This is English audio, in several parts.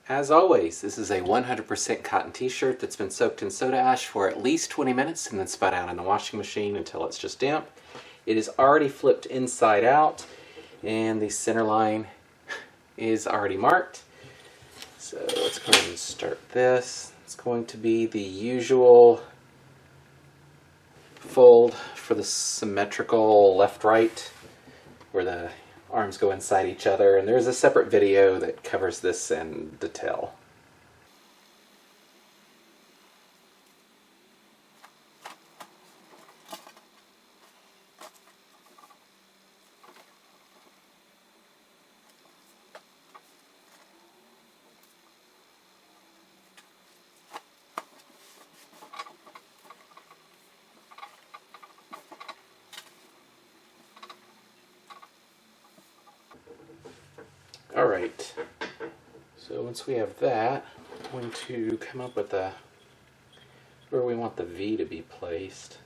As always, this is a 100% cotton t-shirt that's been soaked in soda ash for at least 20 minutes and then spat out in the washing machine until it's just damp. It is already flipped inside out and the center line is already marked. So let's go ahead and start this. It's going to be the usual fold for the symmetrical left-right where the arms go inside each other, and there's a separate video that covers this in detail. Alright, so once we have that, I'm going to come up with where we want the V to be placed.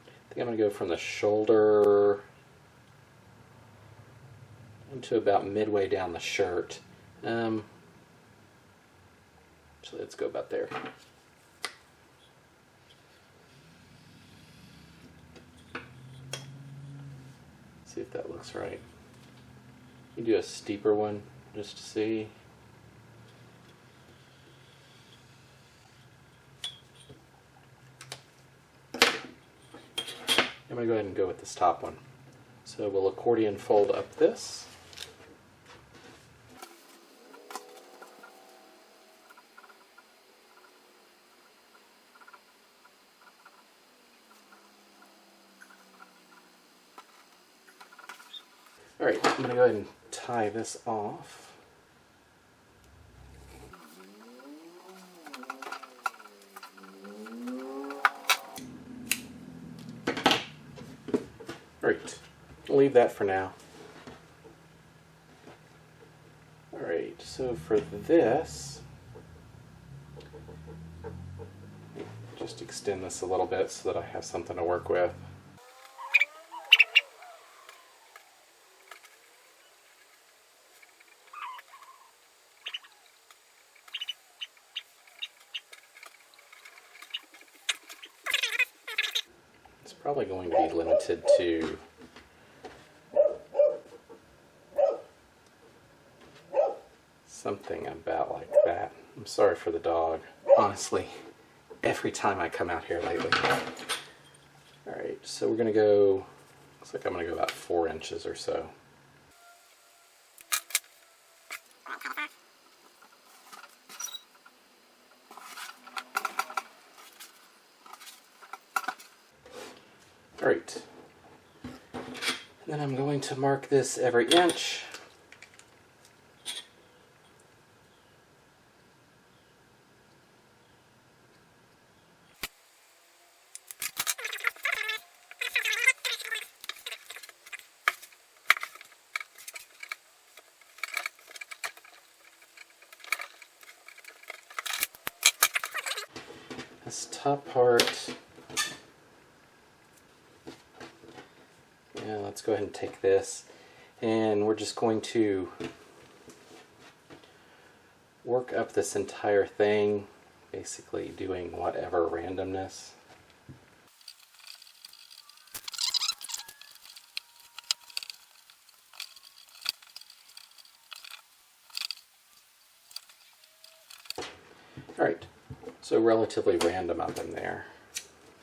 I think I'm going to go from the shoulder into about midway down the shirt. So let's go about there. See if that looks right. You do a steeper one just to see. I'm going to go ahead and go with this top one. So we'll accordion fold up this. Alright, I'm going to go ahead and tie this off. Alright, I'll leave that for now. Alright, so for this, just extend this a little bit so that I have something to work with. Probably going to be limited to something about like that. I'm sorry for the dog. Honestly, every time I come out here lately. Alright, so we're going to go, looks like I'm going to go about 4 inches or so. Alright, then I'm going to mark this every inch. This top part, let's go ahead and take this, and we're just going to work up this entire thing, basically doing whatever randomness. Alright, so relatively random up in there.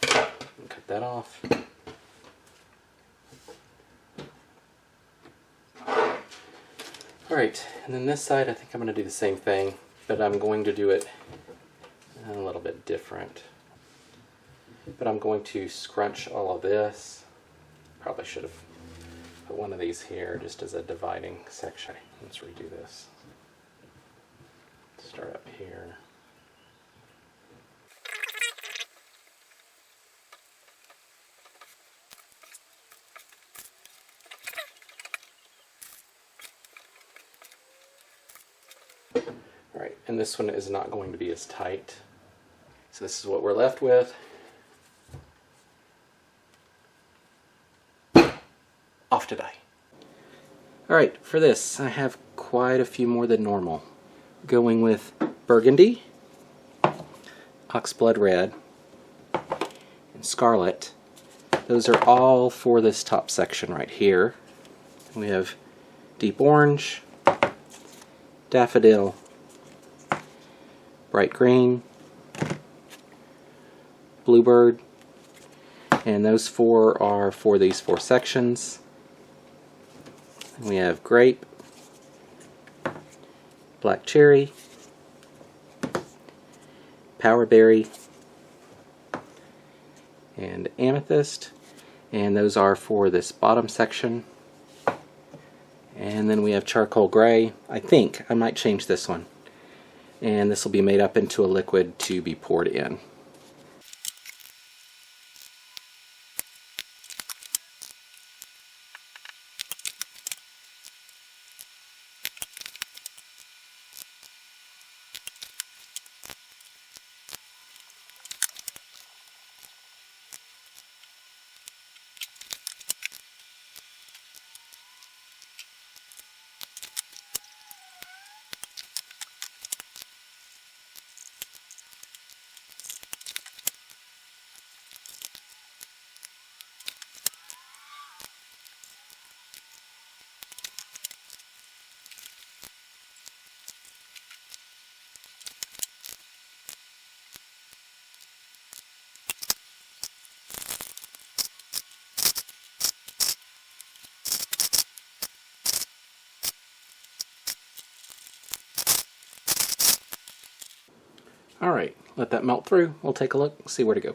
Cut that off. Alright, and then this side I think I'm going to do the same thing, but I'm going to do it a little bit different. But I'm going to scrunch all of this. Probably should have put one of these here just as a dividing section. Let's redo this. Start up here. Alright, and this one is not going to be as tight. So this is what we're left with. Off to die. Alright, for this I have quite a few more than normal. Going with burgundy, oxblood red, and scarlet. Those are all for this top section right here. We have deep orange, daffodil, bright green, bluebird, and those four are for these four sections. We have grape, black cherry, powerberry, and amethyst, and those are for this bottom section. And then we have charcoal gray. I think I might change this one, and this will be made up into a liquid to be poured in. Alright, let that melt through. We'll take a look, see where to go.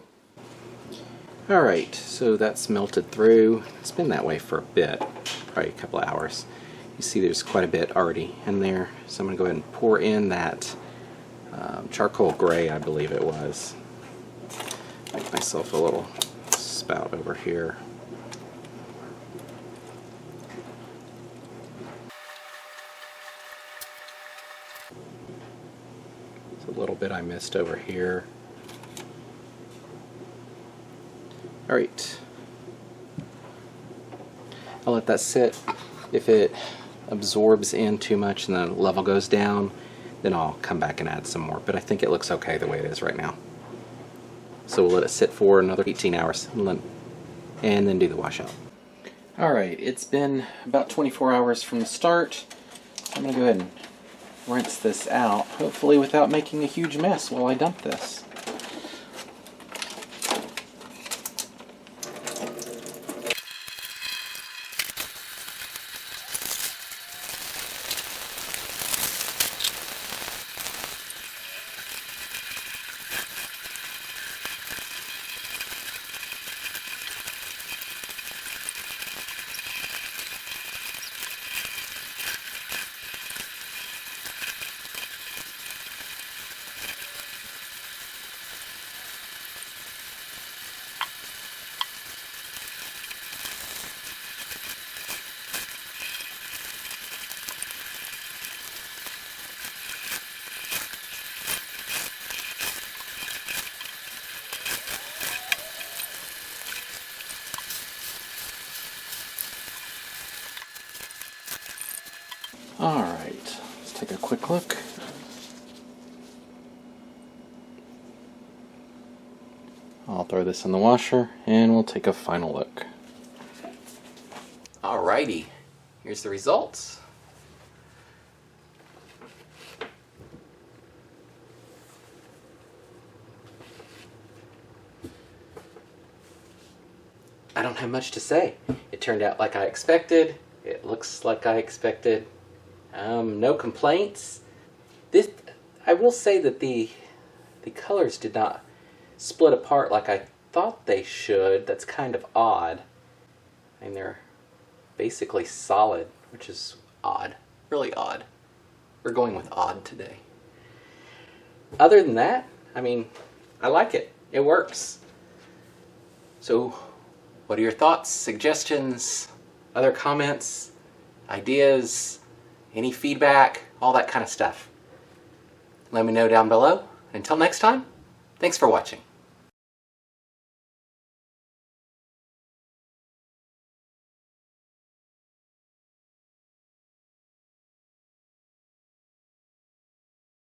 Alright, so that's melted through. It's been that way for a bit, probably a couple of hours. You see there's quite a bit already in there. So I'm going to go ahead and pour in that charcoal gray, I believe it was. Make myself a little spout over here. A little bit I missed over here. Alright. I'll let that sit. If it absorbs in too much and the level goes down, then I'll come back and add some more. But I think it looks okay the way it is right now. So we'll let it sit for another 18 hours and then do the washout. Alright, it's been about 24 hours from the start. I'm going to go ahead and rinse this out, hopefully without making a huge mess while I dump this. Alright, let's take a quick look. I'll throw this in the washer and we'll take a final look. Alrighty, here's the results. I don't have much to say. It turned out like I expected. It looks like I expected. No complaints. I will say that the colors did not split apart like I thought they should. That's kind of odd. I mean, they're basically solid, which is odd. Really odd. We're going with odd today. Other than that, I mean, I like it. It works. So, what are your thoughts, suggestions, other comments, ideas, any feedback, all that kind of stuff? Let me know down below. Until next time, thanks for watching.